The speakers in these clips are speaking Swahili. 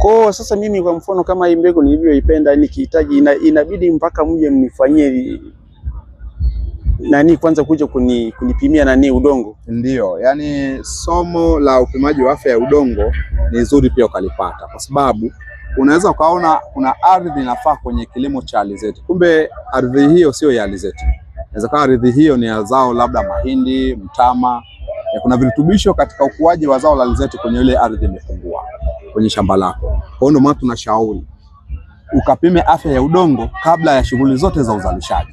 Kwa sasa mimi kwa mfano kama hii mbegu nilivyoipenda nikihitaji inabidi mpaka mje mnifanyie nani kwanza kuja kunipimia nani udongo. Ndio, yani somo la upimaji wa afya ya udongo ni nzuri pia ukalipata, kwa sababu unaweza ukaona kuna ardhi inafaa kwenye kilimo cha alizeti, kumbe ardhi hiyo sio ya alizeti. Inaweza kuwa ardhi hiyo ni ya zao labda mahindi, mtama. Kuna virutubisho katika ukuaji wa zao la alizeti kwenye ile ardhi imepungua kwenye shamba lako. Kwa hiyo ndio maana tunashauri ukapime afya ya udongo kabla ya shughuli zote za uzalishaji.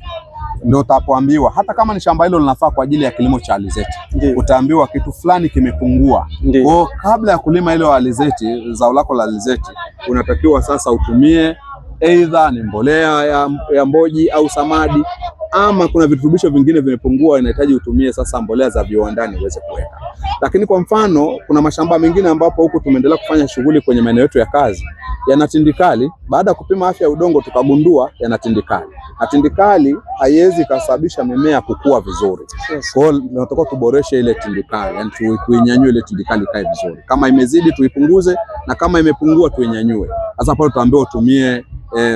Ndio utapoambiwa hata kama ni shamba hilo linafaa kwa ajili ya kilimo cha alizeti, utaambiwa kitu fulani kimepungua. Kwa kabla ya kulima ile alizeti, zao lako la alizeti, unatakiwa sasa utumie aidha ni mbolea ya mboji au samadi, ama kuna virutubisho vingine vimepungua, inahitaji utumie sasa mbolea za viwandani uweze kuweka. Lakini kwa mfano kuna mashamba mengine ambapo huku tumeendelea kufanya shughuli kwenye maeneo yetu ya kazi yana tindikali. Baada ya kupima afya ya udongo tukagundua yana tindikali, na tindikali haiwezi kusababisha mimea kukua vizuri. Kwa hiyo tunataka tuboreshe ile tindikali, yani tuinyanyue ile tindikali kae vizuri. Kama imezidi tuipunguze, na kama imepungua tuinyanyue. Sasa pale tutaambiwa utumie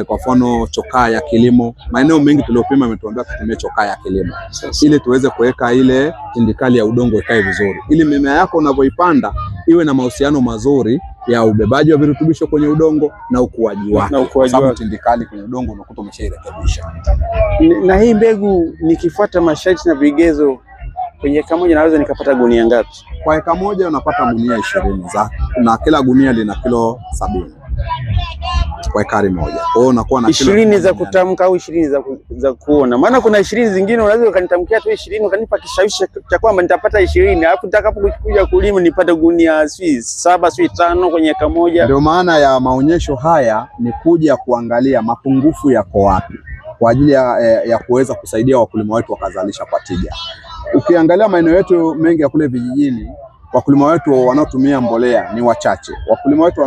kwa mfano chokaa ya kilimo. Maeneo mengi tuliopima imetuambia tutumie chokaa ya kilimo ili tuweze kuweka ile tindikali ya udongo ikae vizuri, ili mimea yako unavyoipanda iwe na mahusiano mazuri ya ubebaji wa virutubisho kwenye udongo na ukuaji wake. Kwa sababu tindikali kwenye udongo unakuta umeshairekebisha. Na hii mbegu nikifuata masharti na vigezo, kwenye eka moja naweza nikapata gunia ngapi? Kwa eka moja unapata gunia 20 na kila gunia lina kilo 70 kwa ekari moja. Kwa hiyo unakuwa na 20 za kutamka au 20 za kuona. Maana kuna 20 zingine unaweza ukanitamkia tu 20 ukanipa kishawishi cha kwamba nitapata 20, alafu nitakapokuja kulima nipate gunia 7 5 kwenye eka moja. Ndio maana ya maonyesho haya ni kuja kuangalia mapungufu yako wapi, kwa ajili ya kuweza kusaidia wakulima wetu wakazalisha kwa tija. Ukiangalia maeneo yetu mengi ya kule vijijini, wakulima wetu wanaotumia mbolea ni wachache. Wakulima wetu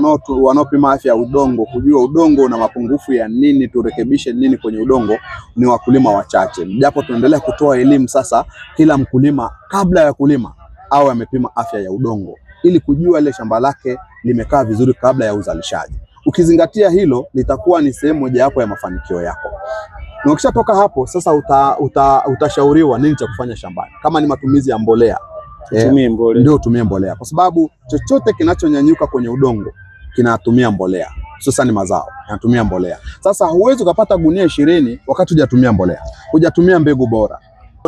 wanaopima afya ya udongo, kujua udongo una mapungufu ya nini, turekebishe nini kwenye udongo, ni wakulima wachache. Japo tunaendelea kutoa elimu sasa, kila mkulima kabla ya kulima au amepima afya ya udongo ili kujua ile shamba lake limekaa vizuri kabla ya uzalishaji. Ukizingatia hilo, litakuwa ni sehemu mojawapo ya mafanikio yako. Na ukishatoka hapo sasa utashauriwa nini cha kufanya shambani. Kama ni matumizi ya mbolea, ndio tumie mbolea, kwa sababu chochote kinachonyanyuka kwenye udongo kinatumia mbolea, hususan mazao yanatumia mbolea. Sasa huwezi ukapata gunia 20 wakati hujatumia mbolea, hujatumia mbegu bora.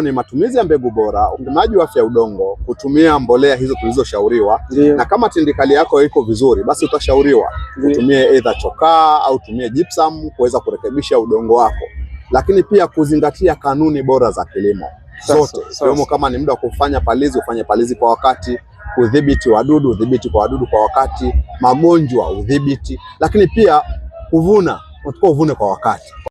Ni matumizi ya mbegu bora, upimaji wa afya ya udongo, kutumia mbolea hizo tulizoshauriwa. Na kama tindikali yako iko vizuri, basi utashauriwa utumie either chokaa au tumie gypsum kuweza kurekebisha udongo wako. Lakini pia kuzingatia kanuni bora za kilimo zote, kama ni muda wa kufanya palizi, ufanye palizi kwa wakati, udhibiti wadudu, udhibiti kwa wadudu kwa wakati, magonjwa udhibiti, lakini pia kuvuna, unatakiwa uvune kwa wakati.